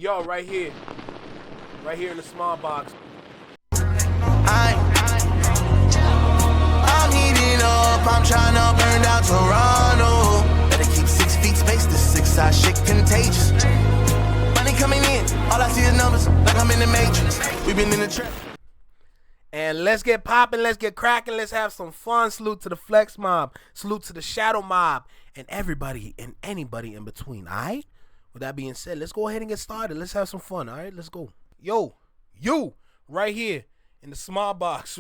Yo, right here in the small box. I'm heating up, I'm trying to burn down Toronto. Better keep 6 feet space, this 6-side shit contagious. Money coming in, all I see is numbers, like I'm in the Matrix. We've been in the trap. And let's get popping, let's get cracking, let's have some fun. Salute to the Flex Mob, salute to the Shadow Mob, and everybody and anybody in between, all right? With that being said, let's go ahead and get started. Let's have some fun, all right? Let's go. Yo, you, right here in the small box,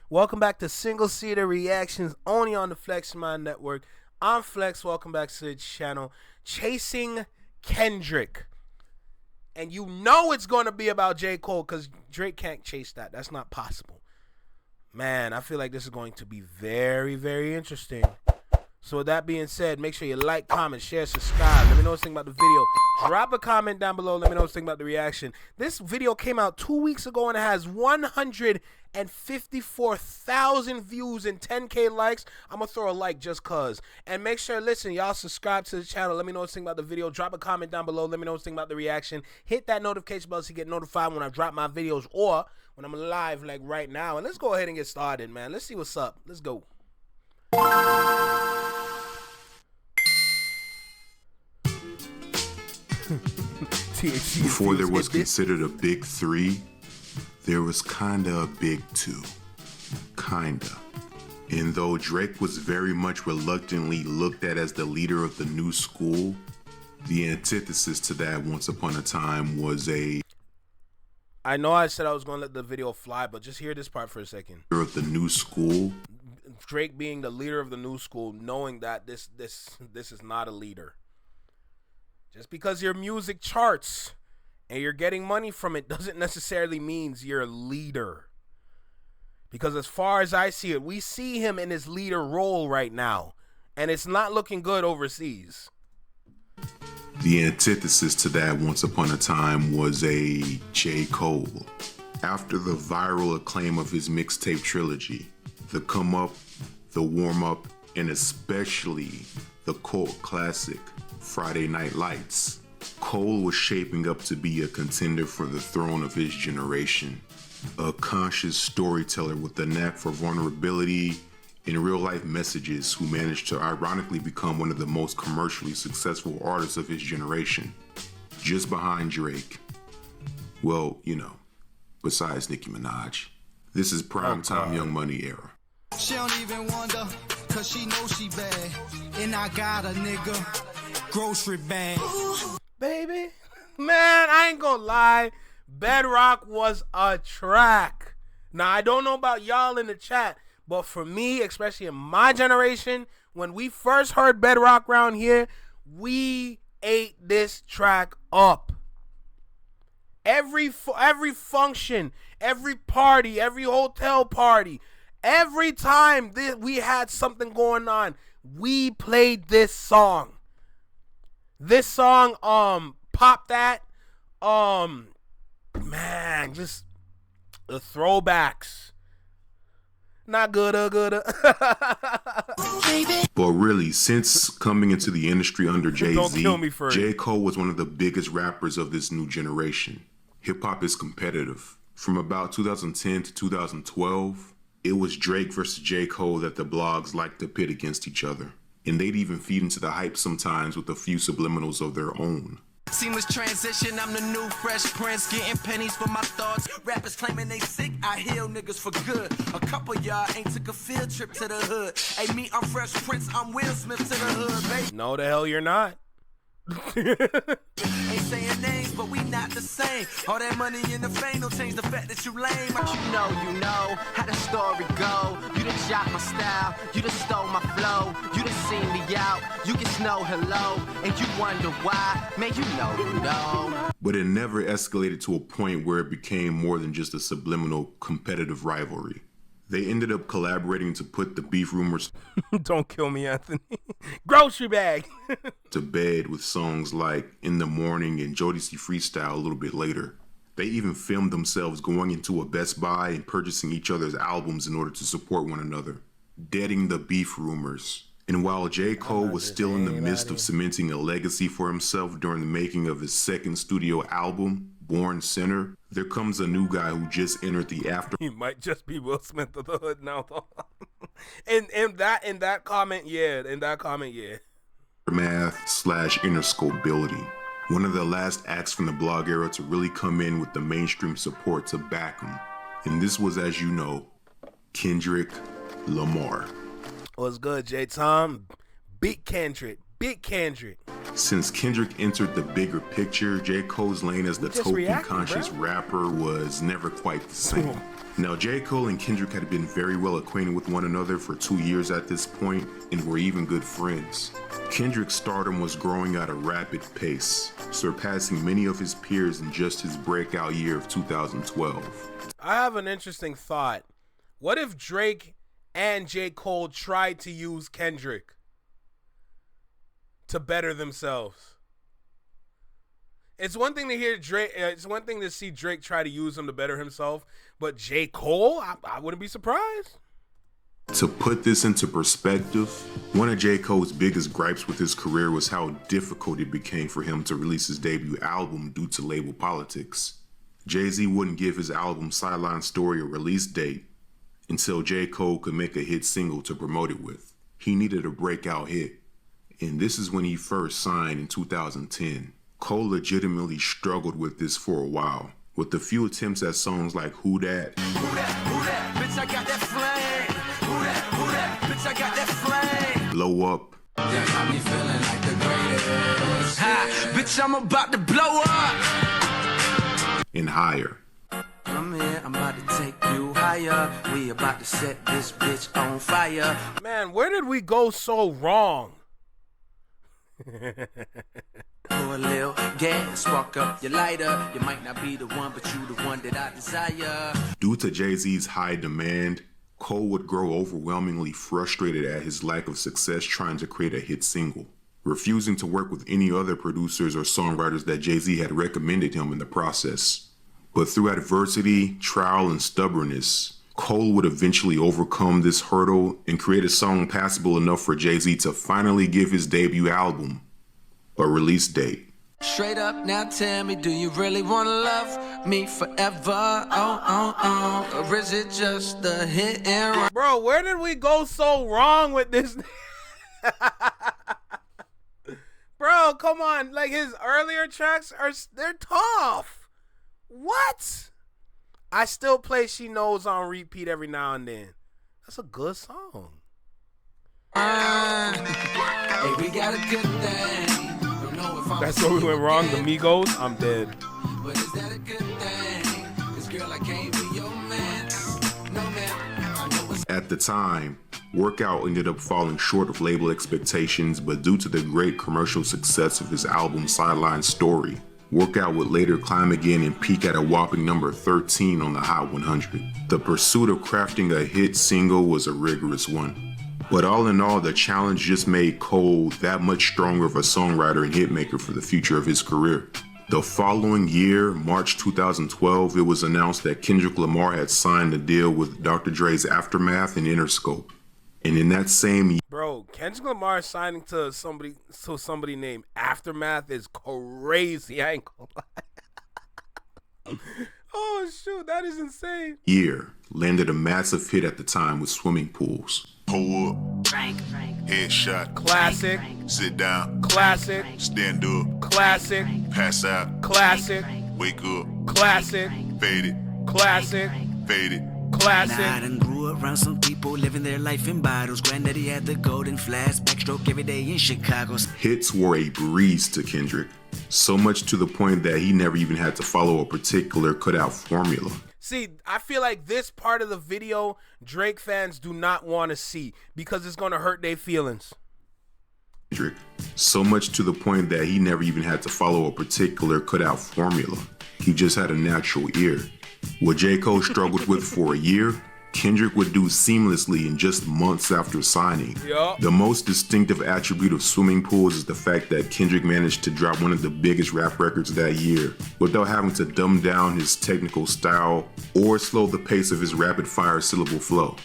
Welcome back to Single Seater Reactions, only on the Flex Mob Network. I'm Flex, welcome back to the channel. Chasing Kendrick. And you know it's going to be about J. Cole because Drake can't chase that. That's not possible. Man, I feel like this is going to be very, very interesting. So with that being said, make sure you like, comment, share, subscribe. Let me know what you think about the video. Drop a comment down below. Let me know what you think about the reaction. This video came out 2 weeks ago and it has 154,000 views and 10K likes. I'm going to throw a like just cuz. And make sure, listen, y'all subscribe to the channel. Let me know what you think about the video. Drop a comment down below. Let me know what you think about the reaction. Hit that notification bell so you get notified when I drop my videos or when I'm live like right now. And let's go ahead and get started, man. Let's see what's up. Let's go. Before there was considered a big three, there was kinda a big two. Kinda. And though Drake was very much reluctantly looked at as the leader of the new school, the antithesis to that once upon a time was a... I know I said I was going to let the video fly, but just hear this part for a second. ...of the new school. Drake being the leader of the new school, knowing that this is not a leader. Just because your music charts and you're getting money from it doesn't necessarily mean you're a leader. Because as far as I see it, we see him in his leader role right now, and it's not looking good overseas. The antithesis to that once upon a time was a J. Cole. After the viral acclaim of his mixtape trilogy, the Come Up, the Warm Up, and especially the cult classic Friday Night Lights, Cole was shaping up to be a contender for the throne of his generation. A conscious storyteller with a knack for vulnerability and real-life messages who managed to ironically become one of the most commercially successful artists of his generation. Just behind Drake. Well, you know, besides Nicki Minaj. This is primetime Young Money era. She don't even wonder, cause she knows she bad. And I got a nigga. Grocery bag. Baby, man, I ain't gonna lie. Bedrock was a track. Now, I don't know about y'all in the chat, but for me, especially in my generation, when we first heard Bedrock around here, we ate this track up. Every function, every party, every hotel party, every time we had something going on, we played this song. This song, Pop That, man, just the throwbacks. Not good. But really, since coming into the industry under Jay-Z, J. Cole was one of the biggest rappers of this new generation. Hip-hop is competitive. From about 2010 to 2012, it was Drake versus J. Cole that the blogs liked to pit against each other. And they'd even feed into the hype sometimes with a few subliminals of their own. Seamless transition, I'm the new Fresh Prince, getting pennies for my thoughts. Rappers claiming they sick, I heal niggas for good. A couple y'all ain't took a field trip to the hood. Hey, me, I'm Fresh Prince, I'm Will Smith to the hood, baby. No, the hell you're not. Ain't saying names, but we not the same. All that money in the fame don't change the fact that you lame. But you know how the story go. You done shot my style, you done stole my flow. You done seen me out, you can know hello. And you wonder why, man, you know. But it never escalated to a point where it became more than just a subliminal competitive rivalry. They ended up collaborating to put the beef rumors Don't kill me, Anthony. Grocery bag. to bed with songs like In the Morning and Jodeci Freestyle a little bit later. They even filmed themselves going into a Best Buy and purchasing each other's albums in order to support one another. Deading the beef rumors. And while J. Cole was still in the midst of cementing a legacy for himself during the making of his second studio album, Born Sinner, there comes a new guy who just entered the after. He might just be Will Smith of the hood now, though. in that comment, yeah. Aftermath/Interscope building. One of the last acts from the blog era to really come in with the mainstream support to back him. And this was, as you know, Kendrick Lamar. What's good, J. Tom? Big Kendrick. Since Kendrick entered the bigger picture, J. Cole's lane as the token-conscious rapper was never quite the same. Now, J. Cole and Kendrick had been very well acquainted with one another for 2 years at this point, and were even good friends. Kendrick's stardom was growing at a rapid pace, surpassing many of his peers in just his breakout year of 2012. I have an interesting thought. What if Drake and J. Cole tried to use Kendrick to better themselves? It's one thing to hear Drake. It's one thing to see Drake try to use him to better himself, but J. Cole, I wouldn't be surprised. To put this into perspective, one of J. Cole's biggest gripes with his career was how difficult it became for him to release his debut album due to label politics. Jay-Z wouldn't give his album Sideline Story a release date until J. Cole could make a hit single to promote it with. He needed a breakout hit, and this is when he first signed in 2010. Cole legitimately struggled with this for a while, with a few attempts at songs like Who Dat? Who that? Bitch, I got that flame. Who that? Bitch, I got that flame. Blow Up. That got me feeling like the greatest. Ha, bitch, I'm about to blow up. And Higher. I'm here, I'm about to take you higher. We about to set this bitch on fire. Man, where did we go so wrong? Pour a little gas, spark up your lighter. You might not be the one, but you the one that I desire. Due to Jay-Z's high demand, Cole would grow overwhelmingly frustrated at his lack of success trying to create a hit single, refusing to work with any other producers or songwriters that Jay-Z had recommended him in the process. But through adversity, trial, and stubbornness, Cole would eventually overcome this hurdle and create a song passable enough for Jay-Z to finally give his debut album a release date. Straight up, now tell me, do you really wanna love me forever? Or is it just a hit and run? Bro, where did we go so wrong with this? Bro, come on. Like, his earlier tracks they're tough. What? I still play She Knows on repeat every now and then. That's a good song. Hey, we got a good thing. That's where we went wrong, the Migos. I'm dead. But is that a good thing? 'Cause girl, I can't be your man. No man. I know it's At the time, Workout ended up falling short of label expectations, but due to the great commercial success of his album Sideline Story, Workout would later climb again and peak at a whopping number 13 on the Hot 100. The pursuit of crafting a hit single was a rigorous one. But all in all, the challenge just made Cole that much stronger of a songwriter and hitmaker for the future of his career. The following year, March 2012, it was announced that Kendrick Lamar had signed a deal with Dr. Dre's Aftermath and Interscope. And in that same year, bro, Kendrick Lamar signing to somebody named Aftermath is crazy. I ain't gonna lie. Oh shoot, that is insane. Year landed a massive hit at the time with Swimming Pools. Pull up, headshot, Classic, sit down, classic, stand up, classic, pass out, classic, wake up, classic, fade it, classic, fade it. I classic. done grew around some people living their life in bottles. Granddaddy had the golden flask, backstroke every day in Chicago. Hits were a breeze to Kendrick, so much to the point that he never even had to follow a particular cutout formula. See, I feel like this part of the video Drake fans do not want to see because it's going to hurt their feelings. Kendrick, so much to the point that he never even had to follow a particular cutout formula. He just had a natural ear. What J. Cole struggled with for a year, Kendrick would do seamlessly in just months after signing. Yup. The most distinctive attribute of Swimming Pools is the fact that Kendrick managed to drop one of the biggest rap records that year without having to dumb down his technical style or slow the pace of his rapid-fire syllable flow.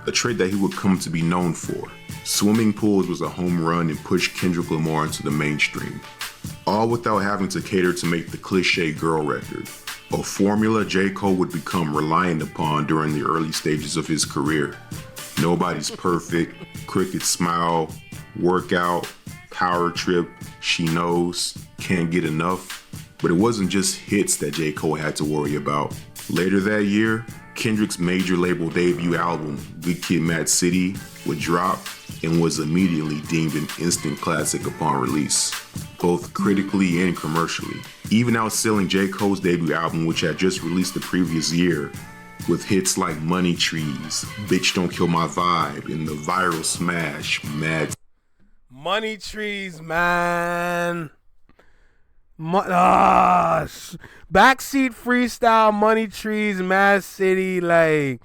a trait that he would come to be known for. Swimming Pools was a home run and pushed Kendrick Lamar into the mainstream, all without having to cater to make the cliche girl record, a formula J. Cole would become reliant upon during the early stages of his career. Nobody's Perfect, Cricket Smile, Workout, Power Trip, She Knows, Can't Get Enough. But it wasn't just hits that J. Cole had to worry about. Later that year, Kendrick's major label debut album, Good Kid, Mad City, would drop and was immediately deemed an instant classic upon release, both critically and commercially, even outselling J. Cole's debut album, which had just released the previous year, with hits like Money Trees, Bitch Don't Kill My Vibe, and the viral smash, Mad Money Trees, man. Backseat Freestyle, Money Trees, Mad City, like,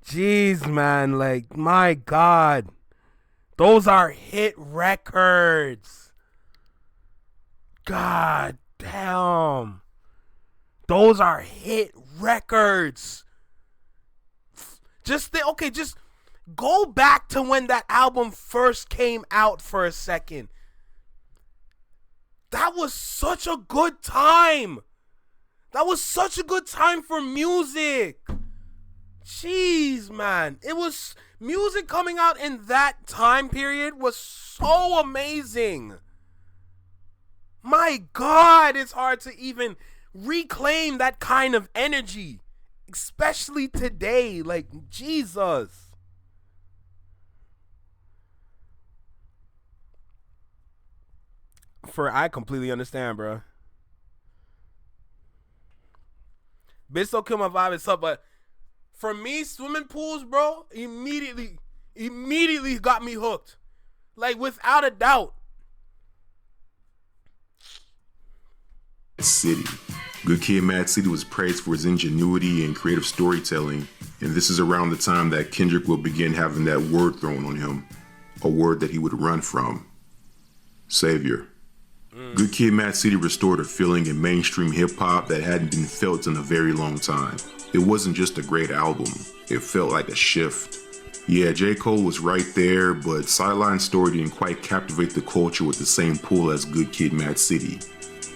jeez, man, like, my God. Those are hit records. God damn. Those are hit records. Just go back to when that album first came out for a second. That was such a good time. That was such a good time for music. Jeez, man. It was music coming out in that time period was so amazing. My God, it's hard to even reclaim that kind of energy, especially today. Like, Jesus. I completely understand, bro. Bitch Don't Kill My Vibe is up, but for me, Swimming Pools, bro, immediately got me hooked. Like, without a doubt. City. Good Kid, Mad City was praised for his ingenuity and creative storytelling, and this is around the time that Kendrick will begin having that word thrown on him, a word that he would run from. Savior. Good Kid, Mad City restored a feeling in mainstream hip-hop that hadn't been felt in a very long time. It wasn't just a great album, it felt like a shift. Yeah, J. Cole was right there, but Sideline Story didn't quite captivate the culture with the same pull as Good Kid, Mad City.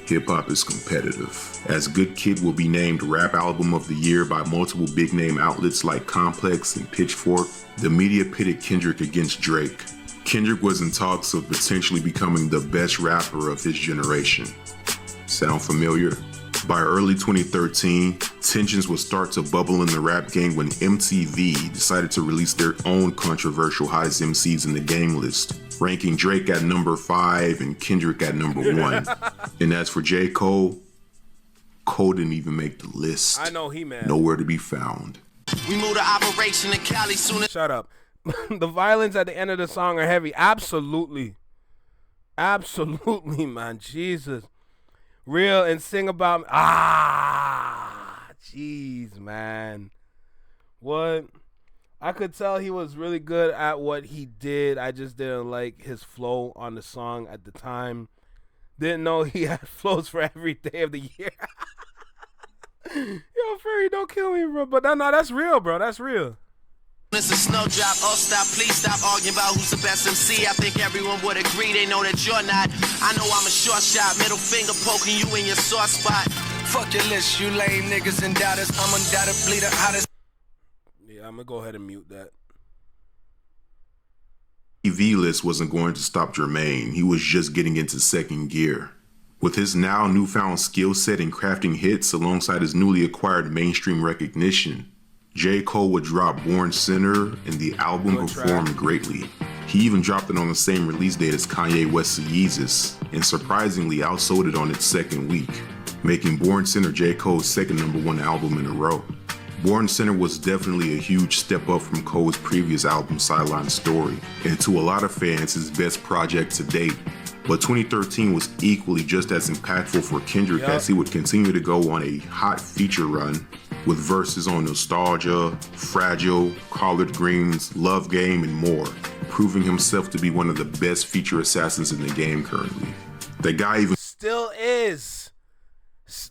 Hip-hop is competitive, as Good Kid will be named Rap Album of the Year by multiple big-name outlets like Complex and Pitchfork. The media pitted Kendrick against Drake. Kendrick was in talks of potentially becoming the best rapper of his generation. Sound familiar? By early 2013, tensions would start to bubble in the rap game when MTV decided to release their own controversial Highest MCs in the Game list, ranking Drake at number 5 and Kendrick at number 1. And as for J. Cole, Cole didn't even make the list. I know he mad. Nowhere to be found. We moved to operation in Cali soon as. Shut up. The violins at the end of the song are heavy. Absolutely. Absolutely, man. Jesus. Real and sing about me. Jeez, man. What? I could tell he was really good at what he did. I just didn't like his flow on the song at the time. Didn't know he had flows for every day of the year. Yo, Furry, don't kill me, bro. But no, that's real, bro. That's real. It's a snowdrop. Oh, stop, please stop arguing about who's the best MC. I think everyone would agree. They know that you're not. I know I'm a short shot. Middle finger poking you in your sore spot. Fuck your list, you lame niggas and doubters. I'm undoubtedly the hottest. Yeah, I'm gonna go ahead and mute that. TV list wasn't going to stop Jermaine. He was just getting into second gear. With his now newfound skill set in crafting hits alongside his newly acquired mainstream recognition, J. Cole would drop Born Sinner, and the album performed greatly. He even dropped it on the same release date as Kanye West's Yeezus, and surprisingly outsold it on its second week, making Born Sinner J. Cole's second #1 album in a row. Born Sinner was definitely a huge step up from Cole's previous album, Sideline Story, and to a lot of fans, his best project to date. But 2013 was equally just as impactful for Kendrick as he would continue to go on a hot feature run with verses on Nostalgia, Fragile, Collard Greens, Love Game, and more, proving himself to be one of the best feature assassins in the game currently. The guy even still is.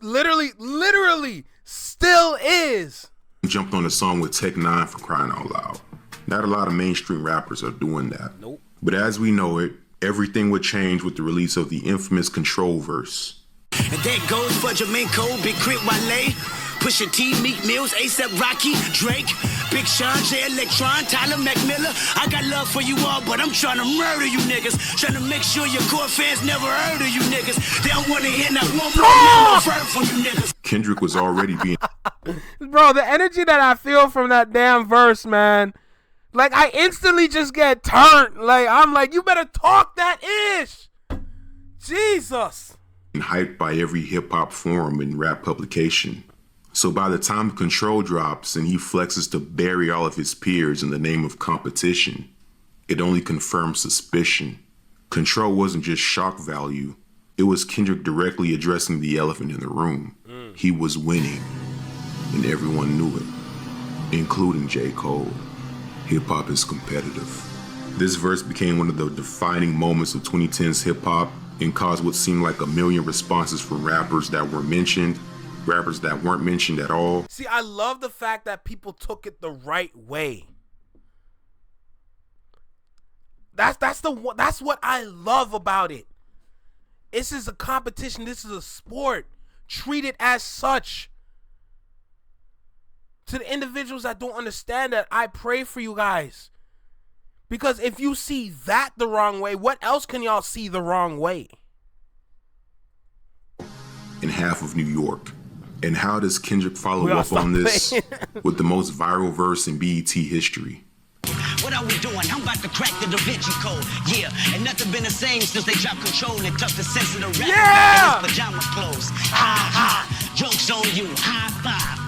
Literally still is. Jumped on the song with Tech 9 for crying out loud. Not a lot of mainstream rappers are doing that. Nope. But as we know it, everything would change with the release of the infamous Control verse. And that goes for Jamaica, Big Crit Wale, Pusha T, Meek Mills, A$AP Rocky, Drake, Big Sean, J Electron, Tyler McMillan. I got love for you all, but I'm trying to murder you niggas. Trying to make sure your core fans never heard of you niggas. They don't want to hear that one more word from you niggas. Kendrick was already being... Bro, the energy that I feel from that damn verse, man. Like, I instantly just get turned. Like, I'm like, you better talk that ish. Jesus. hyped by every hip-hop forum and rap publication. So by the time Control drops and he flexes to bury all of his peers in the name of competition, it only confirms suspicion. Control wasn't just shock value, it was Kendrick directly addressing the elephant in the room. He was winning, and everyone knew it, including J. Cole. Hip-hop is competitive. This verse became one of the defining moments of 2010's hip-hop and caused what seemed like a million responses from rappers that were mentioned, rappers that weren't mentioned at all. See, I love the fact that people took it the right way. That's what I love about it. This is a competition. This is a sport. Treat it as such. To the individuals that don't understand that, I pray for you guys. Because if you see that the wrong way, what else can y'all see the wrong way? In half of New York. And how does Kendrick follow up on this with the most viral verse in BET history? What are we doing? I'm about to crack the Da Vinci Code. Yeah, and nothing been the same since they dropped Control and took the sense of the rap. Yeah! In his pajama clothes. Ha ha. Jokes on you. High five.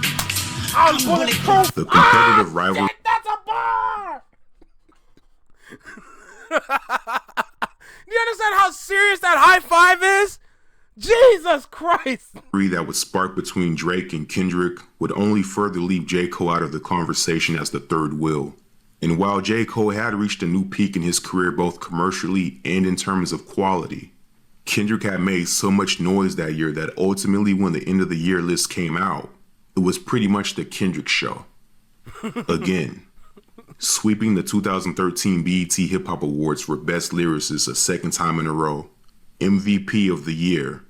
I'm bulletproof. The competitive rivalry. That's a bar! You understand how serious that high five is? Jesus Christ! That would spark between Drake and Kendrick would only further leave J. Cole out of the conversation as the third wheel. And while J. Cole had reached a new peak in his career both commercially and in terms of quality, Kendrick had made so much noise that year that ultimately when the end of the year list came out, it was pretty much the Kendrick show. Again, sweeping the 2013 BET Hip Hop Awards for Best Lyricist a second time in a row, MVP of the year,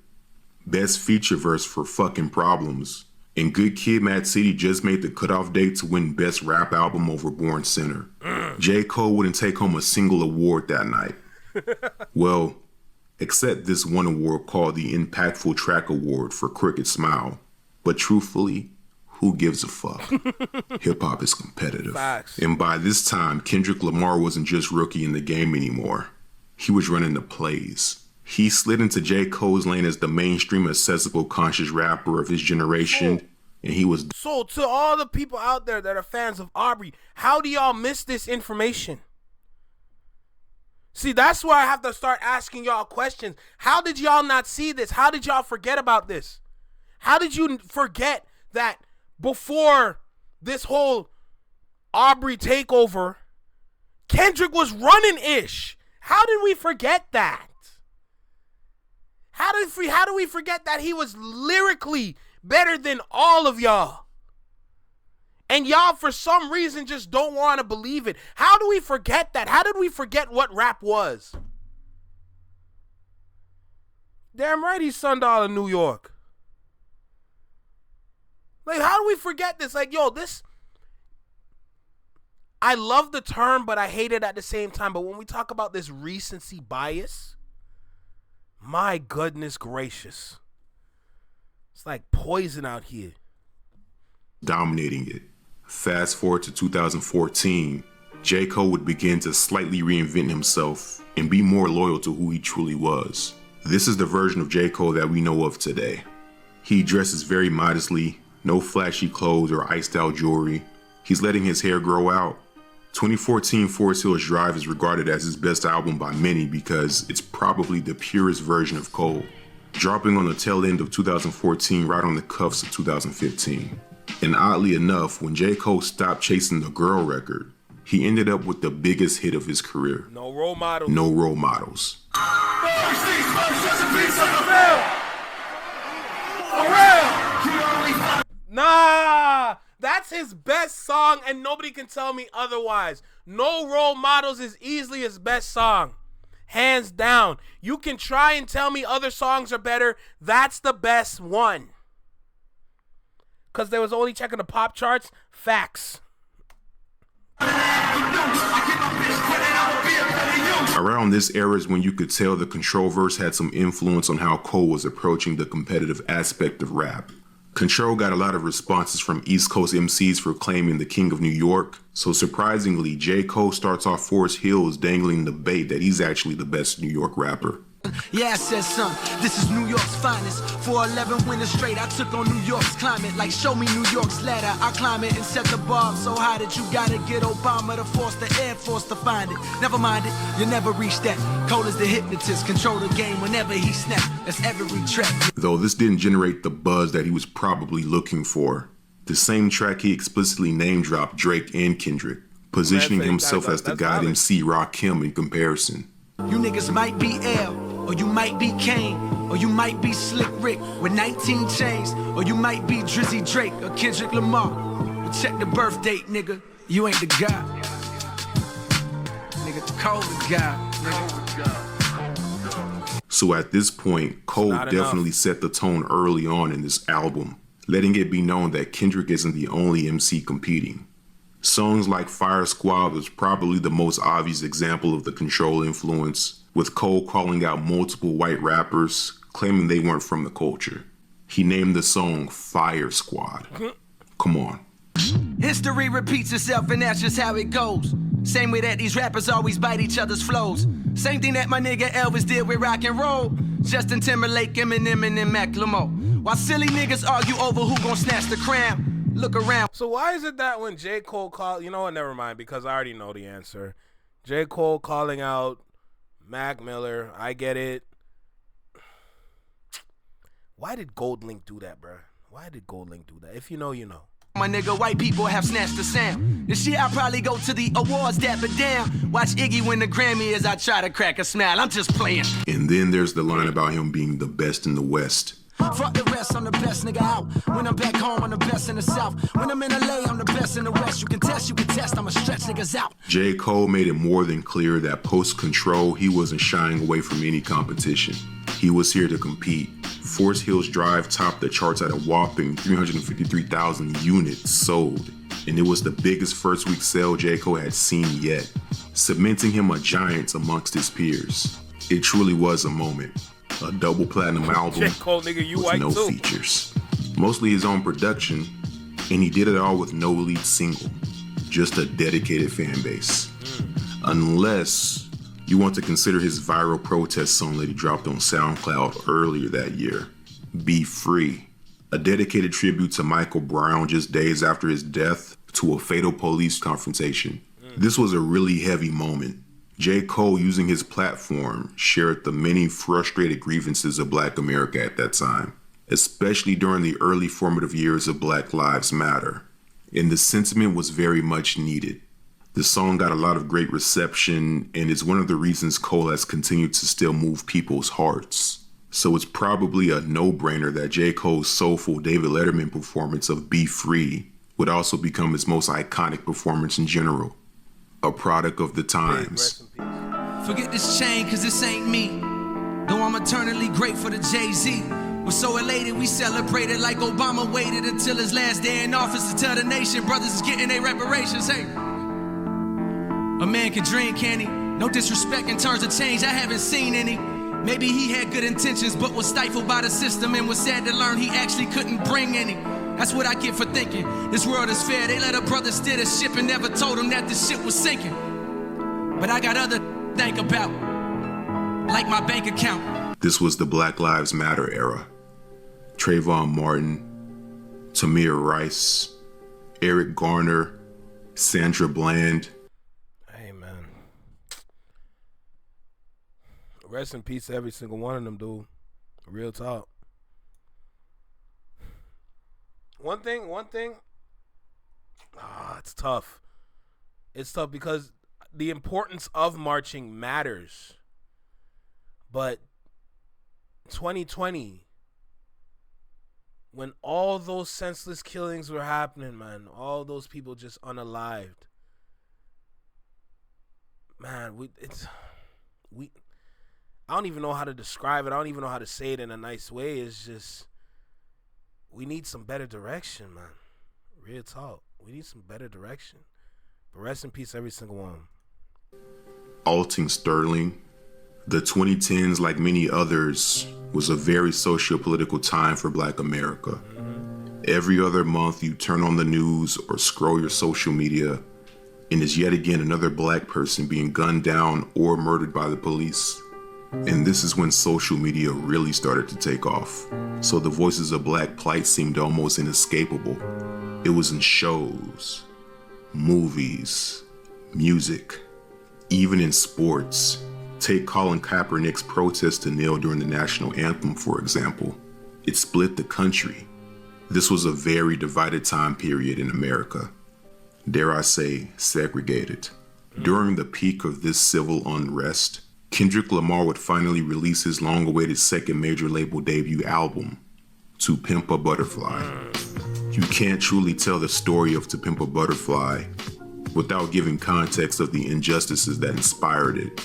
Best Feature Verse for Fucking Problems, and Good Kid, Mad City just made the cutoff date to win Best Rap Album over Born Sinner. J. Cole wouldn't take home a single award that night. Well, except this one award called the Impactful Track Award for Crooked Smile. But truthfully, who gives a fuck? Hip-hop is competitive. Facts. And by this time, Kendrick Lamar wasn't just rookie in the game anymore. He was running the plays. He slid into J. Cole's lane as the mainstream accessible conscious rapper of his generation, and he was... So to all the people out there that are fans of Aubrey, how do y'all miss this information? See, that's where I have to start asking y'all questions. How did y'all not see this? How did y'all forget about this? How did you forget that before this whole Aubrey takeover, Kendrick was running-ish? How did we forget that? How do we forget that he was lyrically better than all of y'all? And y'all, for some reason, just don't want to believe it. How do we forget that? How did we forget what rap was? Damn right he's Sundial in New York. Like, how do we forget this? Like, yo, this... I love the term, but I hate it at the same time. But when we talk about this recency bias... My goodness gracious. It's like poison out here. Dominating it. Fast forward to 2014, J. Cole would begin to slightly reinvent himself and be more loyal to who he truly was. This is the version of J. Cole that we know of today. He dresses very modestly, no flashy clothes or iced out jewelry. He's letting his hair grow out. 2014 Forest Hills Drive is regarded as his best album by many because it's probably the purest version of Cole, dropping on the tail end of 2014 right on the cuffs of 2015. And oddly enough, when J. Cole stopped chasing the girl record, he ended up with the biggest hit of his career. No role models. No role models. Nah, that's That's his best song, and nobody can tell me otherwise. No Role Models is easily his best song. Hands down. You can try and tell me other songs are better. That's the best one. Because they was only checking the pop charts. Facts. Around this era is when you could tell the Control verse had some influence on how Cole was approaching the competitive aspect of rap. Control got a lot of responses from East Coast MCs for claiming the King of New York, so surprisingly, J. Cole starts off Forest Hills dangling the bait that he's actually the best New York rapper. Yeah, I said, son, this is New York's finest. For 11 winters straight, I took on New York's climate. Like, show me New York's ladder. I climb it and set the bar so high that you gotta get Obama to force the Air Force to find it. Never mind it, you never reach that. Cole is the hypnotist, control the game whenever he snaps. That's every track. Though this didn't generate the buzz that he was probably looking for. The same track he explicitly name-dropped Drake and Kendrick, positioning himself as the God MC Rakim in comparison. You niggas might be L, or you might be Kane, or you might be Slick Rick with 19 chains, or you might be Drizzy Drake or Kendrick Lamar. But check the birth date, nigga. You ain't the guy. Nigga, Cole the guy. So at this point, Cole definitely set the tone early on in this album, letting it be known that Kendrick isn't the only MC competing. Songs like Fire Squad was probably the most obvious example of the Control influence, with Cole calling out multiple white rappers, claiming they weren't from the culture. He named the song Fire Squad. Come on. History repeats itself and that's just how it goes. Same way that these rappers always bite each other's flows. Same thing that my nigga Elvis did with rock and roll. Justin Timberlake, Eminem, and Macklemore. While silly niggas argue over who gon' snatch the crown. Look around. So why is it that when J. Cole called, you know what, never mind, because I already know the answer. J. Cole calling out Mac Miller, I get it. Why did Goldlink do that, bruh? Why did Goldlink do that? If you know, you know. My nigga, white people have snatched the sound. This year I'll probably go to the awards, dapper down. Watch Iggy win the Grammy as I try to crack a smile. I'm just playing. And then there's the line about him being the best in the West. Fuck the rest, I'm the best nigga out. When I'm back home, I'm the best in the South. When I'm in LA, I'm the best in the West. You can test, I'ma stretch niggas out. J. Cole made it more than clear that post-Control, he wasn't shying away from any competition. He was here to compete. Forest Hills Drive topped the charts at a whopping 353,000 units sold, and it was the biggest first week sale J. Cole had seen yet, cementing him a giant amongst his peers. It truly was a moment. A double platinum album J. Cole, nigga, you with white no too. features. Mostly his own production, and he did it all with no lead single. Just a dedicated fan base. Unless you want to consider his viral protest song that he dropped on SoundCloud earlier that year, Be Free, a dedicated tribute to Michael Brown just days after his death to a fatal police confrontation. This was a really heavy moment. J. Cole, using his platform, shared the many frustrated grievances of Black America at that time, especially during the early formative years of Black Lives Matter. And the sentiment was very much needed. The song got a lot of great reception and is one of the reasons Cole has continued to still move people's hearts. So it's probably a no-brainer that J. Cole's soulful David Letterman performance of Be Free would also become his most iconic performance in general. A product of the times. Forget this chain, cause this ain't me. Though I'm eternally grateful to Jay-Z. We're so elated, we celebrated like Obama waited until his last day in office to tell the nation brothers is getting their reparations. Hey, a man can dream, can he? No disrespect in terms of change, I haven't seen any. Maybe he had good intentions, but was stifled by the system and was sad to learn he actually couldn't bring any. That's what I get for thinking this world is fair. They let a brother steer the ship and never told him that the ship was sinking. But I got other to think about, like my bank account. This was the Black Lives Matter era. Trayvon Martin, Tamir Rice, Eric Garner, Sandra Bland. Hey, man. Rest in peace to every single one of them, dude. Real talk. One thing. It's tough. It's tough because the importance of marching matters. But 2020 when all those senseless killings were happening, man, all those people just unalived. Man, I don't even know how to describe it. I don't even know how to say it in a nice way. It's just, we need some better direction, man. Real talk. We need some better direction. But rest in peace, every single one. Alton Sterling. The 2010s, like many others, was a very socio-political time for Black America. Every other month, you turn on the news or scroll your social media, and it's yet again another Black person being gunned down or murdered by the police. And this is when social media really started to take off. So the voices of Black plight seemed almost inescapable. It was in shows, movies, music, even in sports. Take Colin Kaepernick's protest to kneel during the national anthem, for example. It split the country. This was a very divided time period in America. Dare I say, segregated. During the peak of this civil unrest, Kendrick Lamar would finally release his long-awaited second major label debut album, To Pimp a Butterfly. You can't truly tell the story of To Pimp a Butterfly without giving context of the injustices that inspired it.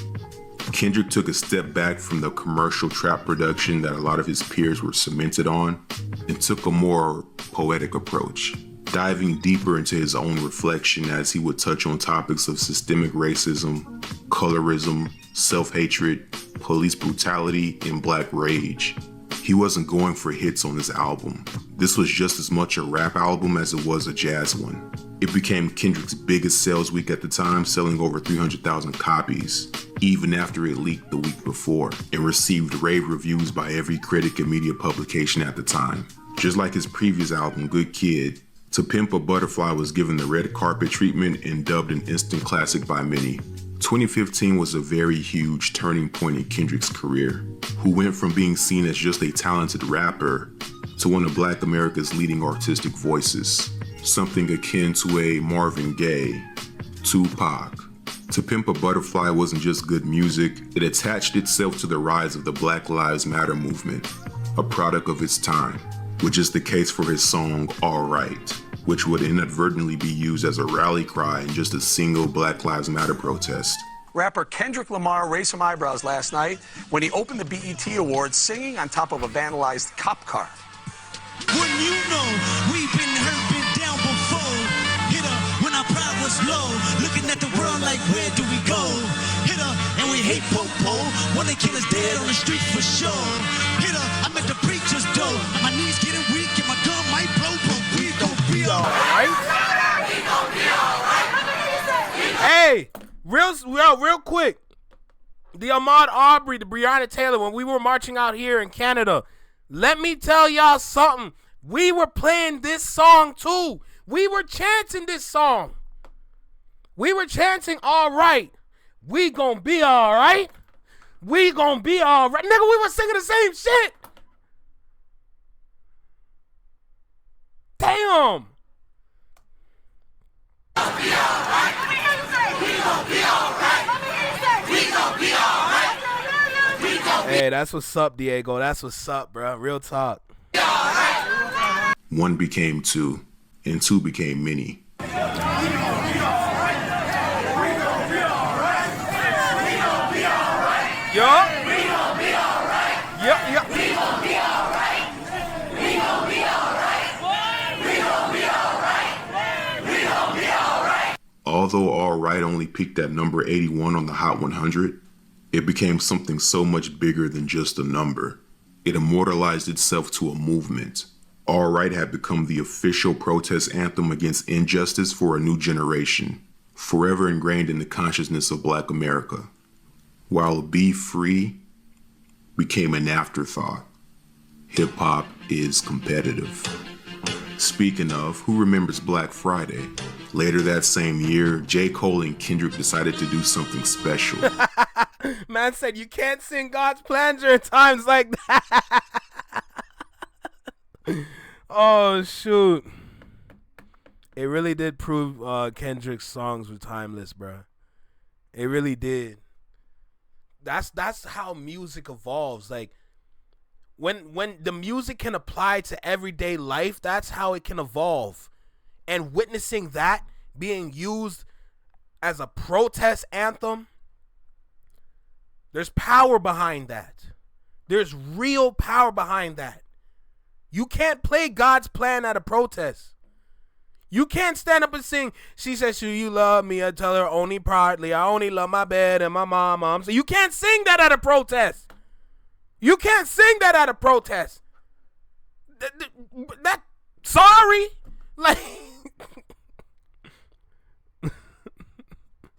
Kendrick took a step back from the commercial trap production that a lot of his peers were cemented on and took a more poetic approach, diving deeper into his own reflection as he would touch on topics of systemic racism, colorism, self-hatred, police brutality, and Black rage. He wasn't going for hits on this album. This was just as much a rap album as it was a jazz one. It became Kendrick's biggest sales week at the time, selling over 300,000 copies, even after it leaked the week before, and received rave reviews by every critic and media publication at the time. Just like his previous album, Good Kid, To Pimp a Butterfly was given the red carpet treatment and dubbed an instant classic by many. 2015 was a very huge turning point in Kendrick's career, who went from being seen as just a talented rapper to one of Black America's leading artistic voices, something akin to a Marvin Gaye, Tupac. To Pimp a Butterfly wasn't just good music, it attached itself to the rise of the Black Lives Matter movement, a product of its time, which is the case for his song All Right, which would inadvertently be used as a rally cry in just a single Black Lives Matter protest. Rapper Kendrick Lamar raised some eyebrows last night when he opened the BET Awards singing on top of a vandalized cop car. Wouldn't you know, we've been hurt, been down before. Hit her when our pride was low. Looking at the world like, where do we go? Hit her and we hate po-po. When they kill us dead on the street for sure. Hit her, I'm at the preacher's door. My knees getting weak and my gun might blow, but we gon' be alright. We gon' be alright. Hey, real quick. The Ahmaud Arbery, the Breonna Taylor, when we were marching out here in Canada, let me tell y'all something. We were playing this song too. We were chanting this song. We were chanting, all right. We gonna be all right. We gonna be all right. Nigga, we were singing the same shit. Damn. We gonna be all right. We gonna be all right. We gonna be all right. Hey, that's what's up, Diego. That's what's up, bro. Real talk. One became two, and two became many. Yup. We gon' be alright. Yup. We gon' be alright. We gon' be alright. We gon' be alright. We gon' be alright. Although All Right only peaked at number 81 on the Hot 100, it became something so much bigger than just a number. It immortalized itself to a movement. All Right had become the official protest anthem against injustice for a new generation, forever ingrained in the consciousness of Black America. While Be Free became an afterthought. Hip-hop is competitive. Speaking of, who remembers Black Friday? Later that same year, J. Cole and Kendrick decided to do something special. Man said you can't sing God's plans during times like that. Oh, shoot. It really did prove Kendrick's songs were timeless, bro. It really did. That's how music evolves. Like, When the music can apply to everyday life, that's how it can evolve. And witnessing that being used as a protest anthem, there's power behind that. There's real power behind that. You can't play God's plan at a protest. You can't stand up and sing, she says, "Should you love me?" I tell her only partly. I only love my bed and my mom. So you can't sing that at a protest. You can't sing that at a protest. That sorry. Like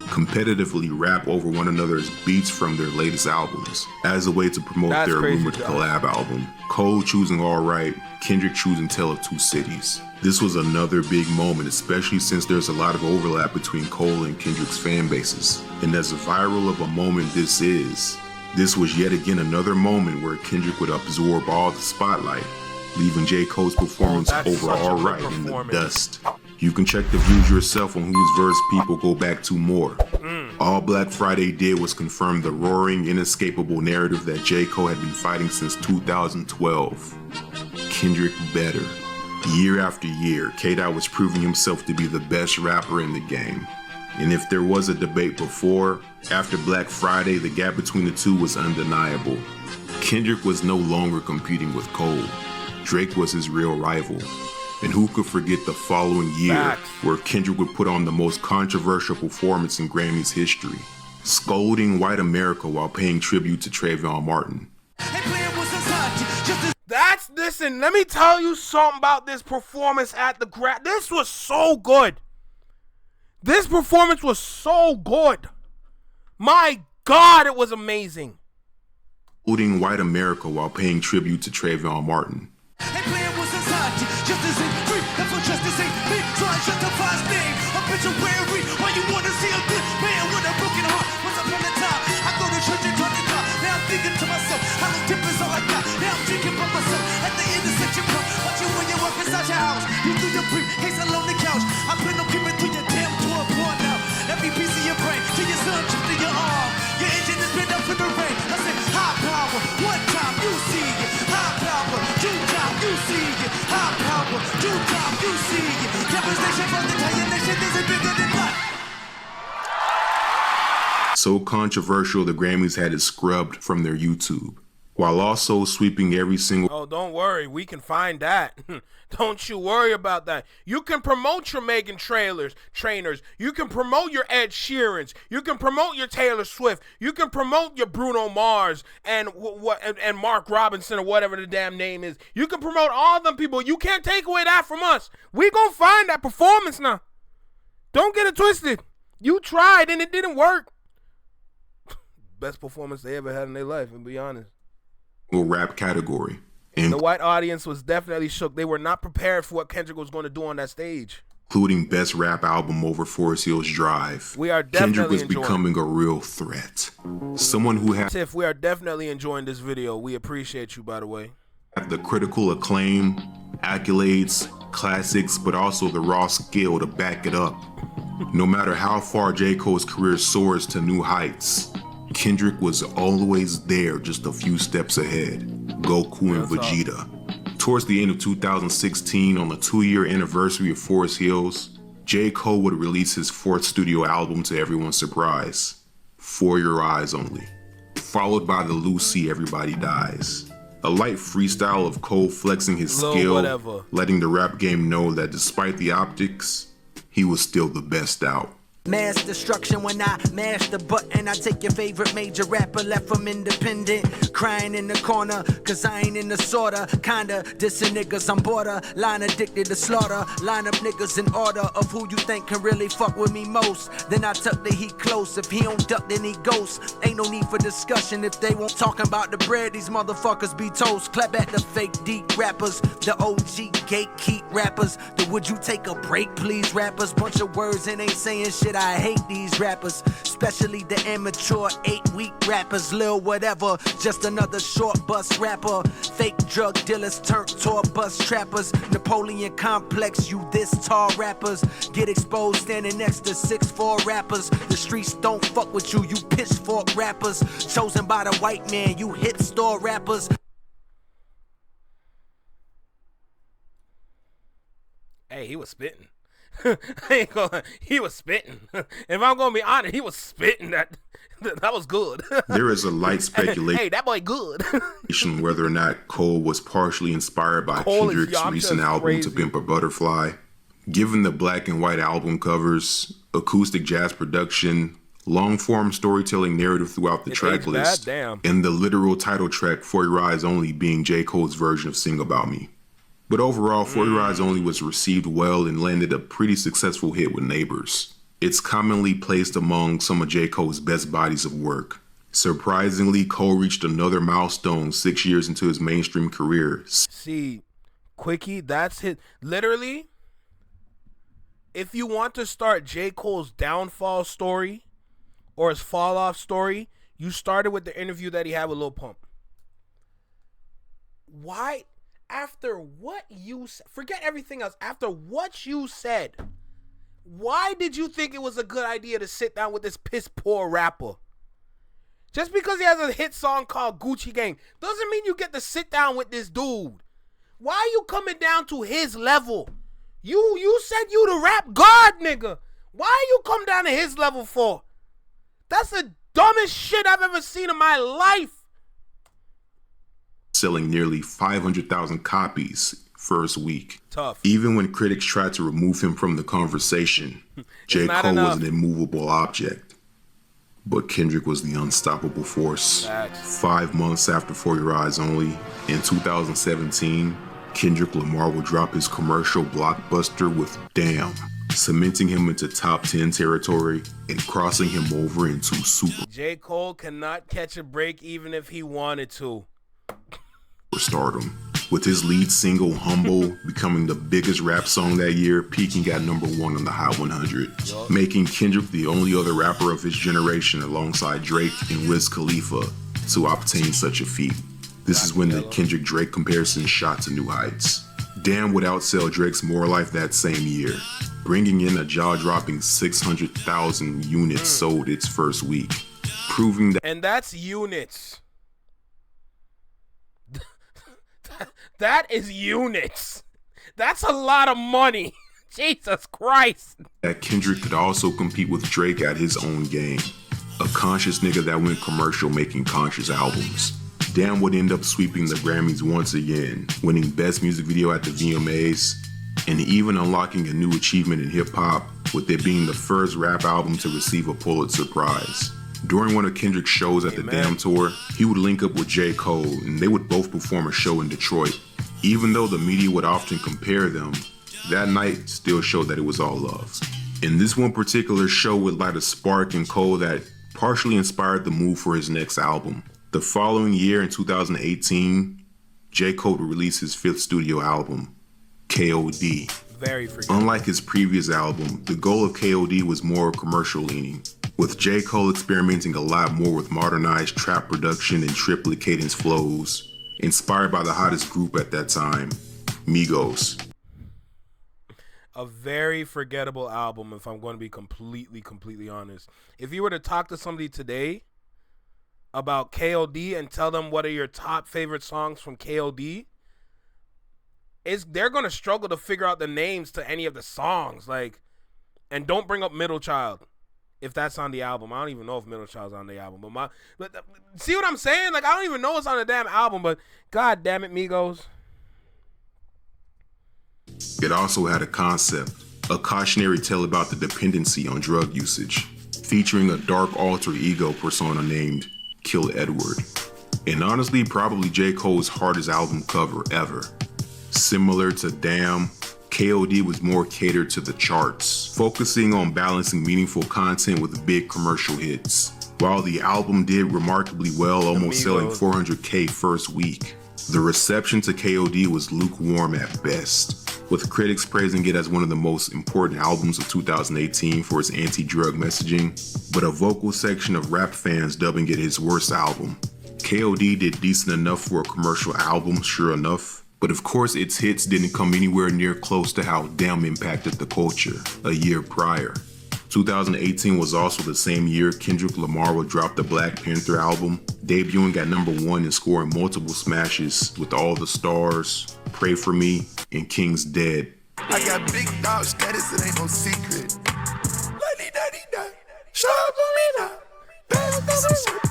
competitively rap over one another's beats from their latest albums as a way to promote their rumored collab album. Cole choosing All Right, Kendrick choosing Tale of Two Cities. This was another big moment, especially since there's a lot of overlap between Cole and Kendrick's fan bases. And as viral of a moment this is, this was yet again another moment where Kendrick would absorb all the spotlight, leaving J. Cole's performance over All Right in the dust. You can check the views yourself on whose verse people go back to more. All Black Friday did was confirm the roaring, inescapable narrative that J. Cole had been fighting since 2012. Kendrick better. Year after year, K-Dot was proving himself to be the best rapper in the game. And if there was a debate before, after Black Friday, the gap between the two was undeniable. Kendrick was no longer competing with Cole. Drake was his real rival. And who could forget the following year where Kendrick would put on the most controversial performance in Grammys history, scolding white America while paying tribute to Trayvon Martin. Listen, let me tell you something about this performance at the Grammys. This was so good. This performance was so good. My God, it was amazing. Scolding white America while paying tribute to Trayvon Martin. You threw your briefcase along the couch. I plan on keeping through your damn tour born now. Every piece of your brain, to your son, just to your arm. Your engine is bent up in the rain. I said, high power, one time you see it. High power, two time you see it. High power, two time you see it. Devastation from the entire nation isn't bigger than that. So controversial, the Grammys had it scrubbed from their YouTube, while also sweeping every single... Oh, don't worry. We can find that. Don't you worry about that. You can promote your Megan trainers. You can promote your Ed Sheerans. You can promote your Taylor Swift. You can promote your Bruno Mars and and Mark Robinson or whatever the damn name is. You can promote all them people. You can't take away that from us. We gonna find that performance now. Don't get it twisted. You tried and it didn't work. Best performance they ever had in their life, and be honest. Rap category. The white audience was definitely shook. They were not prepared for what Kendrick was going to do on that stage. Including best rap album over Forest Hills Drive. We are definitely Kendrick was becoming a real threat. Someone who had... Tiff, we are definitely enjoying this video. We appreciate you, by the way. The critical acclaim, accolades, classics, but also the raw skill to back it up. No matter how far J. Cole's career soars to new heights, Kendrick was always there, just a few steps ahead. Goku and Vegeta. Towards the end of 2016, on the 2-year anniversary of Forest Hills, J. Cole would release his 4th studio album to everyone's surprise, For Your Eyes Only, followed by the Lucy Everybody Dies. A light freestyle of Cole flexing his skill, letting the rap game know that despite the optics, he was still the best out. Mass destruction when I mash the button. I take your favorite major rapper, left from independent, crying in the corner, cause I ain't in the sorta, kinda dissing niggas, I'm borderline addicted to slaughter. Line up niggas in order of who you think can really fuck with me most. Then I tuck the heat close, if he don't duck then he ghosts. Ain't no need for discussion if they won't talking about the bread, these motherfuckers be toast. Clap at the fake deep rappers, the OG gatekeep rappers, the would you take a break please rappers. Bunch of words and ain't saying shit. I hate these rappers, especially the immature 8-week rappers. Lil whatever, just another short bus rapper. Fake drug dealers turned tour bus trappers. Napoleon complex, you this tall rappers. Get exposed standing next to 6'4" rappers. The streets don't fuck with you, you pitchfork rappers. Chosen by the white man, you hit store rappers. Hey, he was spitting. He was spitting. If I'm gonna be honest, he was spitting. That was good. There is a light speculation Hey, that boy good. whether or not Cole was partially inspired by Cole is Kendrick's Yamcha's recent album crazy. To Pimp a Butterfly. Given the black and white album covers, acoustic jazz production, long-form storytelling narrative throughout the track list, and the literal title track For Your Eyes Only being J. Cole's version of Sing About Me. But overall, For Your Eyes Only was received well and landed a pretty successful hit with neighbors. It's commonly placed among some of J. Cole's best bodies of work. Surprisingly, Cole reached another milestone 6 years into his mainstream career. See, Quickie, that's it. Literally, if you want to start J. Cole's downfall story or his fall off story, you started with the interview that he had with Lil Pump. Why? After what you said, forget everything else. After what you said, why did you think it was a good idea to sit down with this piss poor rapper? Just because he has a hit song called Gucci Gang doesn't mean you get to sit down with this dude. Why are you coming down to his level? You said you the rap god, nigga. Why you come down to his level for? That's the dumbest shit I've ever seen in my life. Selling nearly 500,000 copies first week. Tough. Even when critics tried to remove him from the conversation, J. Cole was an immovable object. But Kendrick was the unstoppable force. Facts. 5 months after For Your Eyes Only, in 2017, Kendrick Lamar would drop his commercial blockbuster with Damn, cementing him into top 10 territory and crossing him over into J. Cole cannot catch a break even if he wanted to. Stardom, with his lead single Humble becoming the biggest rap song that year, peaking at #1 on the Hot 100, making Kendrick the only other rapper of his generation alongside Drake and Wiz Khalifa to obtain such a feat. This is when the Kendrick-Drake comparison shot to new heights. Damn would outsell Drake's More Life that same year, bringing in a jaw-dropping 600,000 units sold its first week, proving that— And that's units. That is units. That's a lot of money. Jesus Christ. That Kendrick could also compete with Drake at his own game. A conscious nigga that went commercial making conscious albums. Damn would end up sweeping the Grammys once again, winning Best Music Video at the VMAs, and even unlocking a new achievement in hip-hop, with it being the first rap album to receive a Pulitzer Prize. During one of Kendrick's shows at the Damn Tour, he would link up with J. Cole, and they would both perform a show in Detroit. Even though the media would often compare them, that night still showed that it was all love. And this one particular show would light a spark in Cole that partially inspired the move for his next album. The following year, in 2018, J. Cole would release his 5th studio album, K.O.D. Very forgettable. Unlike his previous album, the goal of K.O.D. was more commercial leaning, with J. Cole experimenting a lot more with modernized trap production and triplet cadence flows, inspired by the hottest group at that time, Migos. A very forgettable album, if I'm going to be completely honest. If you were to talk to somebody today about K.O.D. and tell them what are your top favorite songs from K.O.D., they're going to struggle to figure out the names to any of the songs. Like, and don't bring up Middle Child if that's on the album. I don't even know if Middle Child's on the album. But see what I'm saying? Like, I don't even know it's on the damn album, but God damn it, Migos. It also had a concept, a cautionary tale about the dependency on drug usage, featuring a dark alter ego persona named Kill Edward. And honestly, probably J. Cole's hardest album cover ever. Similar to Damn, K.O.D. was more catered to the charts, focusing on balancing meaningful content with big commercial hits. While the album did remarkably well, almost selling 400K first week, the reception to K.O.D. was lukewarm at best, with critics praising it as one of the most important albums of 2018 for its anti-drug messaging, but a vocal section of rap fans dubbing it his worst album. K.O.D. did decent enough for a commercial album, sure enough, but of course its hits didn't come anywhere near close to how Damn impacted the culture a year prior. 2018 was also the same year Kendrick Lamar would drop the Black Panther album, debuting at #1 and scoring multiple smashes with All the Stars, Pray For Me, and King's Dead. I got big dog status, it ain't no secret. Show up on me now. Pass me some shit.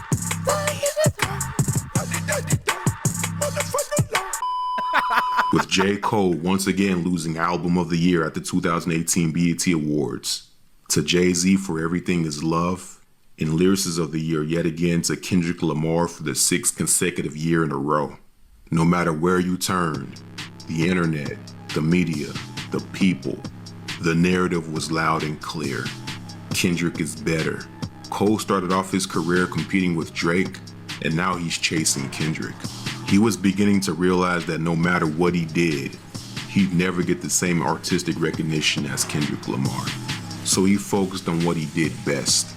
With J. Cole once again losing Album of the Year at the 2018 BET Awards, to Jay-Z for Everything Is Love, and Lyricist of the Year yet again to Kendrick Lamar for the 6th consecutive year in a row. No matter where you turn, the internet, the media, the people, the narrative was loud and clear. Kendrick is better. Cole started off his career competing with Drake, and now he's chasing Kendrick. He was beginning to realize that no matter what he did, he'd never get the same artistic recognition as Kendrick Lamar. So he focused on what he did best,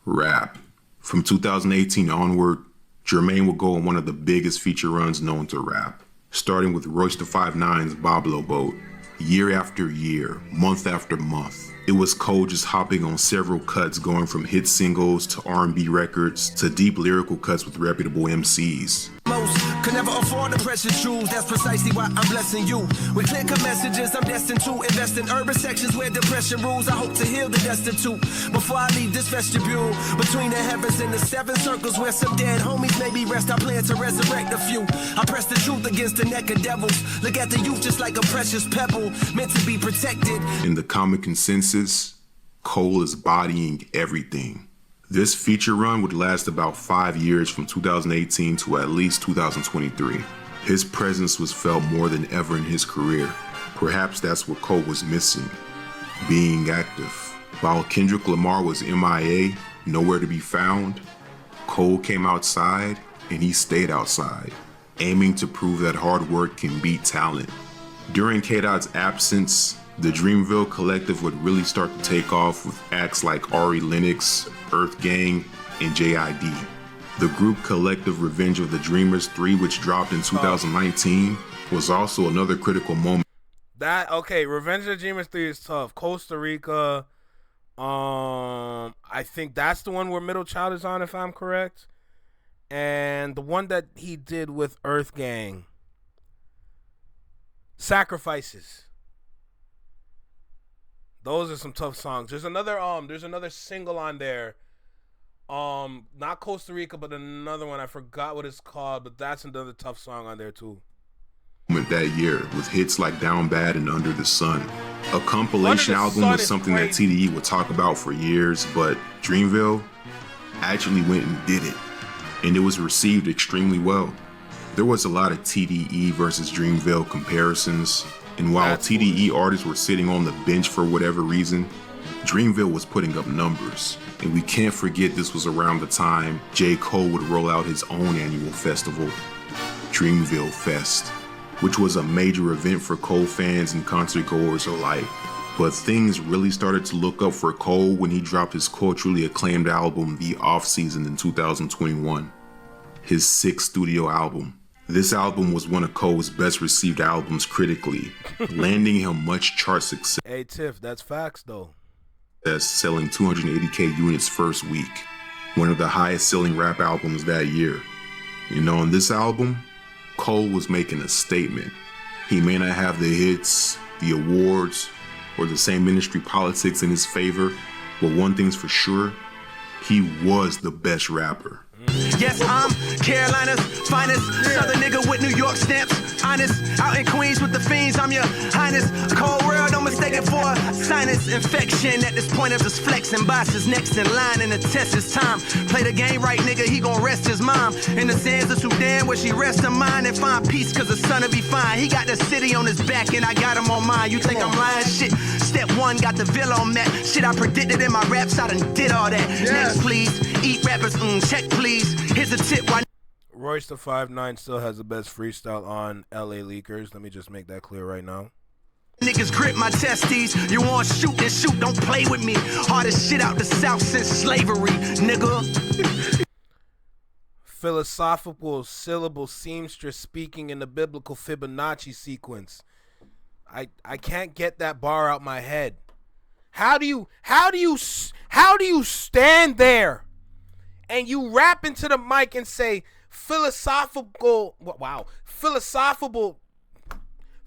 rap. From 2018 onward, Jermaine would go on one of the biggest feature runs known to rap, starting with Royce da 5'9's Boblo Boat. Year after year, month after month, it was Cole just hopping on several cuts, going from hit singles to R&B records to deep lyrical cuts with reputable MCs. Most could never afford the precious jewels. That's precisely why I'm blessing you with clear-cut messages. I'm destined to invest in urban sections where depression rules. I hope to heal the destitute before I leave this vestibule between the heavens and the 7 circles where some dead homies maybe rest. I plan to resurrect a few. I press the truth against the neck of devils. Look at the youth just like a precious pebble meant to be protected. In the common consensus, Cole is bodying everything. This feature run would last about 5 years, from 2018 to at least 2023. His presence was felt more than ever in his career. Perhaps that's what Cole was missing, being active. While Kendrick Lamar was MIA, nowhere to be found, Cole came outside and he stayed outside, aiming to prove that hard work can beat talent. During K-Dot's absence, the Dreamville collective would really start to take off with acts like Ari Lennox, Earth Gang, and JID. The group collective Revenge of the Dreamers 3, which dropped in 2019, was also another critical moment. Revenge of the Dreamers 3 is tough. Costa Rica, I think that's the one where Middle Child is on, if I'm correct. And the one that he did with Earth Gang, Sacrifices. Those are some tough songs. There's another single on there. Not Costa Rica, but another one. I forgot what it's called, but that's another tough song on there too. That year, with hits like Down Bad and Under the Sun. A compilation album was something that TDE would talk about for years, but Dreamville actually went and did it, and it was received extremely well. There was a lot of TDE versus Dreamville comparisons, and while TDE artists were sitting on the bench for whatever reason, Dreamville was putting up numbers. And we can't forget this was around the time J. Cole would roll out his own annual festival, Dreamville Fest, which was a major event for Cole fans and concert goers alike. But things really started to look up for Cole when he dropped his culturally acclaimed album, The Offseason, in 2021, his 6th studio album. This album was one of Cole's best received albums critically, landing him much chart success. Hey Tiff, that's facts though. Selling 280K units first week, one of the highest selling rap albums that year. You know, on this album, Cole was making a statement. He may not have the hits, the awards, or the same industry politics in his favor, but one thing's for sure, he was the best rapper. Yes, I'm Carolina's finest. Southern nigga with New York stamps. Honest, out in Queens with the fiends. I'm your highness. Cold world, don't mistake it for sinus infection. At this point, I'm just flexing. Boss is next in line, and the test is time. Play the game right, nigga. He gon' rest his mom in the sands of Sudan, where she rests her mind and find peace, cause the sun'll be fine. He got the city on his back, and I got him on mine. You think I'm lying? Shit. Step 1, got the villa on that. Shit I predicted in my raps, I done did all that. Yeah. Next, please. Eat rappers, check, please. Here's a tip. Why Royce da 5'9 still has the best freestyle on LA Leakers. Let me just make that clear right now. Niggas grip my testes. You want shoot, then shoot. Don't play with me. Hardest shit out the South since slavery, nigga. Philosophical syllable seamstress speaking in the biblical Fibonacci sequence. I can't get that bar out my head. How do you stand there and you rap into the mic and say philosophical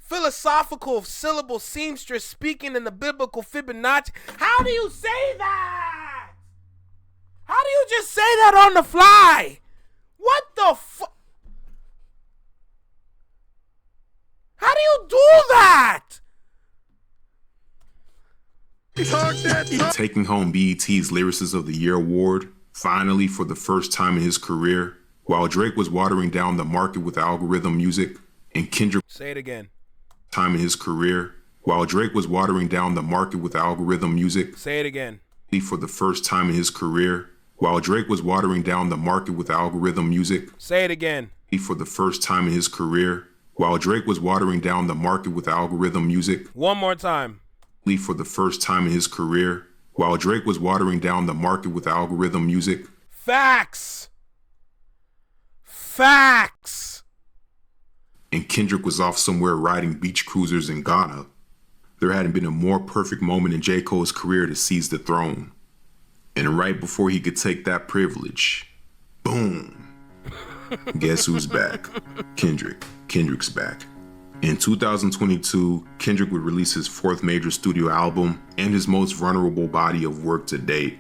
philosophical syllable seamstress speaking in the biblical Fibonacci. How do you say that? How do you just say that on the fly? What the fuck? How do you do that? Taking home BET's Lyricist of the Year award, finally for the first time in his career, while Drake was watering down the market with algorithm music, and Kendrick Say it again. time in his career, while Drake was watering down the market with algorithm music. Say it again. For the first time in his career, while Drake was watering down the market with algorithm music. Say it again. For the first time in his career, while Drake was watering down the market with algorithm music. One more time. For the first time in his career, while Drake was watering down the market with algorithm music. Facts. Facts. And Kendrick was off somewhere riding beach cruisers in Ghana. There hadn't been a more perfect moment in J. Cole's career to seize the throne. And right before he could take that privilege, boom. Guess who's back? Kendrick. Kendrick's back. In 2022, Kendrick would release his fourth major studio album and his most vulnerable body of work to date,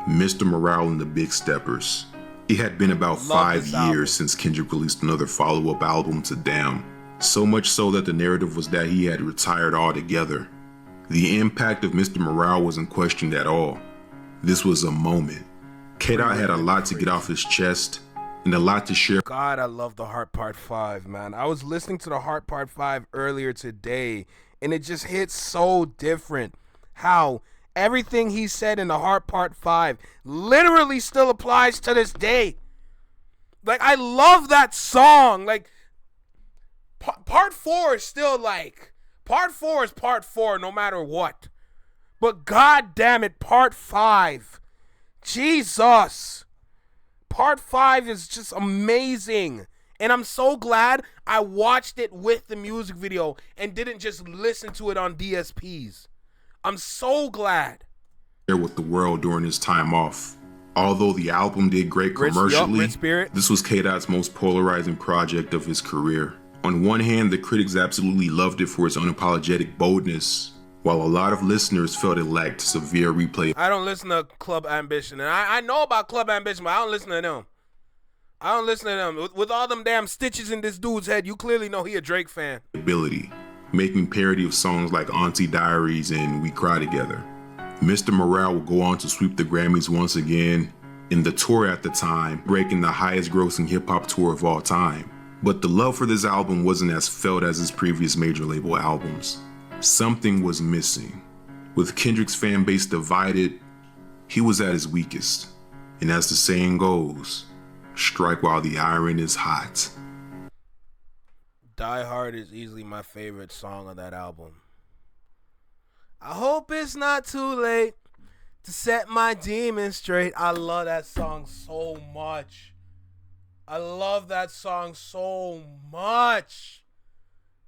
Mr. Morale and the Big Steppers. It had been about 5 years since Kendrick released another follow-up album to Damn, so much so that the narrative was that he had retired altogether. The impact of Mr. Morale wasn't questioned at all. This was a moment. K-Dot had a lot to get off his chest, and a lot to share. God, I love the Heart Part 5, man. I was listening to the Heart Part 5 earlier today, and it just hits so different. How everything he said in the Heart Part 5 literally still applies to this day. Like, I love that song. Like, Part 4 is still like, Part 4 is Part 4 no matter what. But God damn it, Part 5. Jesus. Part 5 is just amazing. And I'm so glad I watched it with the music video and didn't just listen to it on DSPs. I'm so glad. With the world during his time off. Although the album did great commercially, this was K-Dot's most polarizing project of his career. On one hand, the critics absolutely loved it for its unapologetic boldness, while a lot of listeners felt it lacked severe replay. I don't listen to Club Ambition, and I know about Club Ambition, but I don't listen to them. I don't listen to them. With all them damn stitches in this dude's head, you clearly know he a Drake fan. Ability, making parody of songs like Auntie Diaries and We Cry Together. Mr. Morale would go on to sweep the Grammys once again, in the tour at the time, breaking the highest grossing hip-hop tour of all time. But the love for this album wasn't as felt as his previous major label albums. Something was missing. With Kendrick's fan base divided, he was at his weakest. And as the saying goes, strike while the iron is hot. Die Hard is easily my favorite song on that album. I hope it's not too late to set my demons straight. I love that song so much. I love that song so much.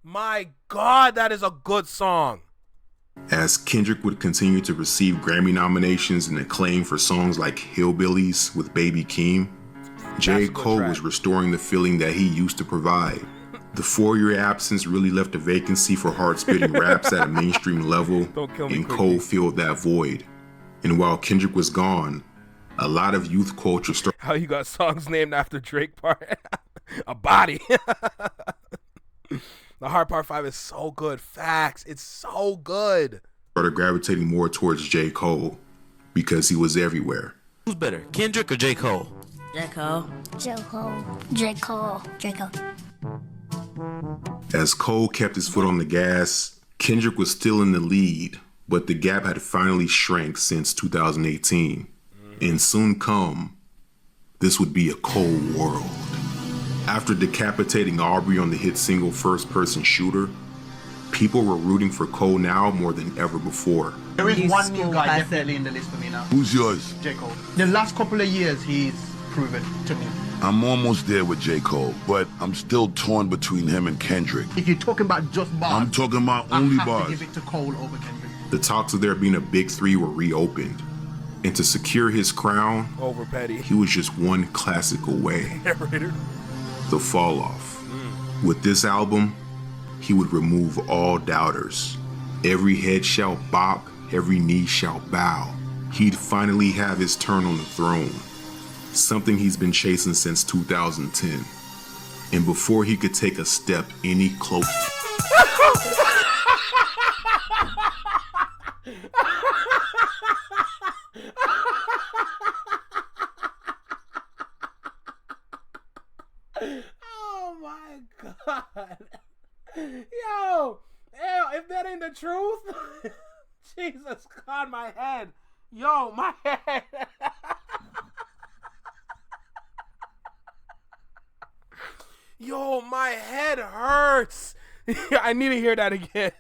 My God, that is a good song. As Kendrick would continue to receive Grammy nominations and acclaim for songs like Hillbillies with Baby Keem, J. Cole was restoring the feeling that he used to provide. The 4-year absence really left a vacancy for hard-spitting raps at a mainstream level, and Cole filled that void. And while Kendrick was gone, a lot of youth culture started. How you got songs named after Drake part? A body. The Hard Part 5 is so good. Facts. It's so good. Started gravitating more towards J. Cole because he was everywhere. Who's better, Kendrick or J. Cole? J. Cole. J. Cole. J. Cole. J. Cole. As Cole kept his foot on the gas, Kendrick was still in the lead, but the gap had finally shrank since 2018. And soon come, this would be a cold world. After decapitating Aubrey on the hit single First Person Shooter, people were rooting for Cole now more than ever before. There is one new guy definitely in the list for me now. Who's yours? J. Cole. The last couple of years, he's proven to me. I'm almost there with J. Cole, but I'm still torn between him and Kendrick. If you're talking about just bars, I'm talking about only I have bars. to give it to Cole over Kendrick. The talks of there being a big three were reopened. And to secure his crown, over Petty, he was just one classic away. The fall off. With this album, he would remove all doubters. Every head shall bop, every knee shall bow. He'd finally have his turn on the throne, something he's been chasing since 2010. And before he could take a step any closer. Oh my God. Yo, if that ain't the truth, Jesus God, my head. Yo, my head. Yo, my head hurts. I need to hear that again.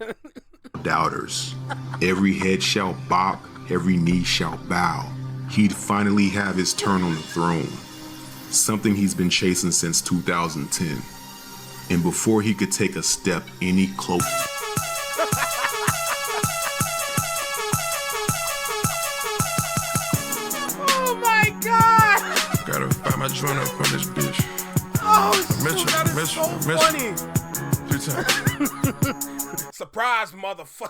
Doubters. Every head shall bop, every knee shall bow. He'd finally have his turn on the throne, something he's been chasing since 2010. And before he could take a step any closer. Oh my God. Gotta find my joint up on this bitch. Oh, shoot, that is so funny. 2 times. Surprise, motherfucker.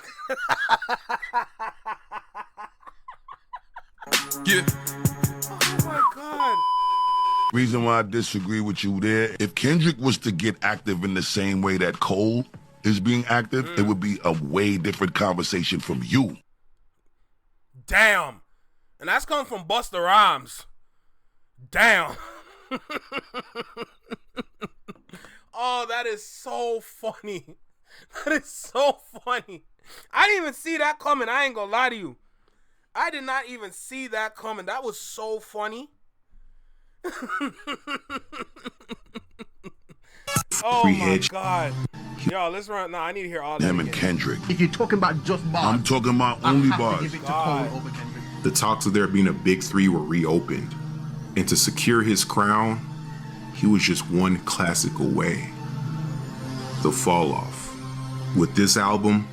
Yeah. Oh my God. Reason why I disagree with you there, if Kendrick was to get active in the same way that Cole is being active, it would be a way different conversation from you. Damn. And that's coming from Busta Rhymes. Damn. Oh, that is so funny. That is so funny. I didn't even see that coming. I ain't gonna lie to you. I did not even see that coming. That was so funny. Oh my God. Yo, let's run. No, I need to hear all that. Him again. and Kendrick. If you're talking about just bars, I'm talking about I only have to bars. give it to Cole over Kendrick. The talks of there being a big three were reopened. And to secure his crown, he was just one classic away. The Fall Off. With this album,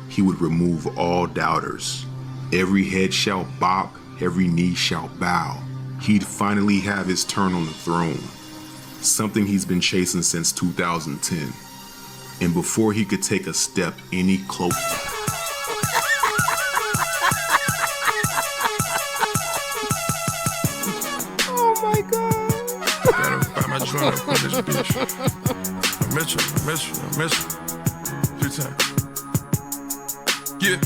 he would remove all doubters. Every head shall bop, every knee shall bow. He'd finally have his turn on the throne, something he's been chasing since 2010. And before he could take a step any closer. Oh my God. Gotta find my joint up on this bitch. I miss you. 2 times. Yeah.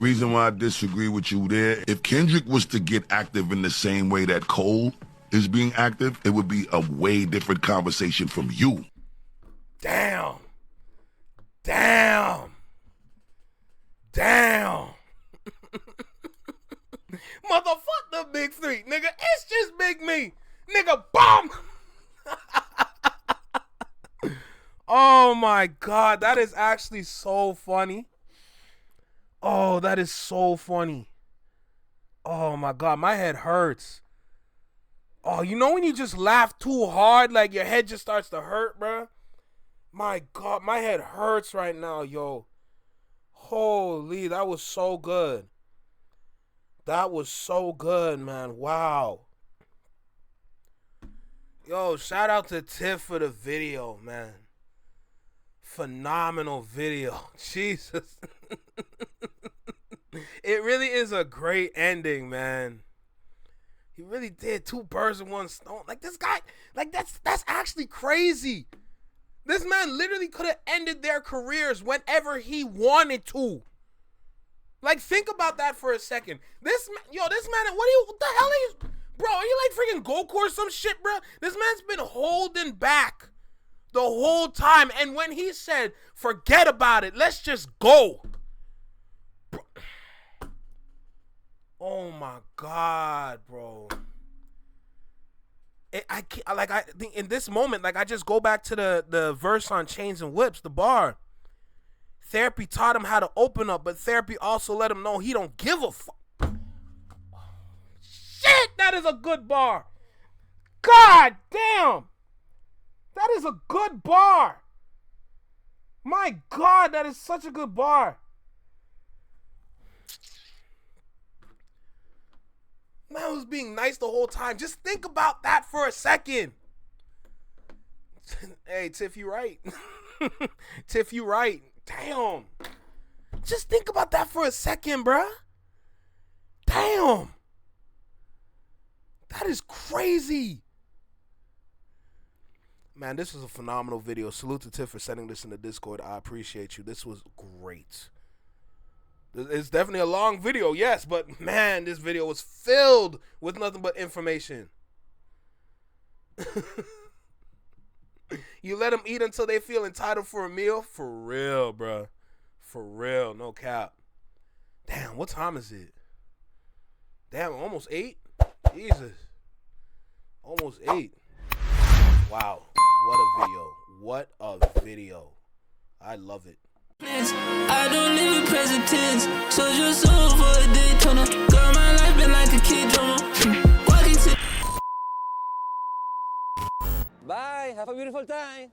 Reason why I disagree with you there, if Kendrick was to get active in the same way that Cole is being active, it would be a way different conversation from you. Damn. Damn. Damn. Motherfuck the big three, nigga. It's just big me. Nigga, bomb. Oh my God. That is actually so funny. Oh, that is so funny. Oh my God. My head hurts. Oh, you know when you just laugh too hard, like your head just starts to hurt, bruh? My God, my head hurts right now, yo. Holy, that was so good. That was so good, man. Wow. Yo, shout out to Tiff for the video, man. Phenomenal video. Jesus. It really is a great ending, man. He really did 2 birds with 1 stone. Like this guy, like that's actually crazy. This man literally could have ended their careers whenever he wanted to. Like, think about that for a second. This man, what the hell are you, bro? Are you like freaking Goku or some shit, bro? This man's been holding back the whole time. And when he said, forget about it, let's just go. Bro. Oh my God, bro. I think in this moment, like I just go back to the verse on Chains and Whips, the bar. Therapy taught him how to open up, but therapy also let him know he don't give a fuck. Shit, that is a good bar. God damn. That is a good bar. My God, that is such a good bar. Man was being nice the whole time. Just think about that for a second. Hey, Tiff, you right. Tiff, you right. Damn. Just think about that for a second, bruh. Damn. That is crazy. Man, this was a phenomenal video. Salute to Tiff for sending this in the Discord. I appreciate you. This was great. It's definitely a long video, yes, but man, this video was filled with nothing but information. You let them eat until they feel entitled for a meal? For real, bro. For real, no cap. Damn, what time is it? Damn, almost 8? Jesus. Almost 8. Wow. What a video. What a video. I love it. I don't live in present tense, so just over a Daytona. Girl, my life been like a kid drama. Walking to. Bye, have a beautiful time.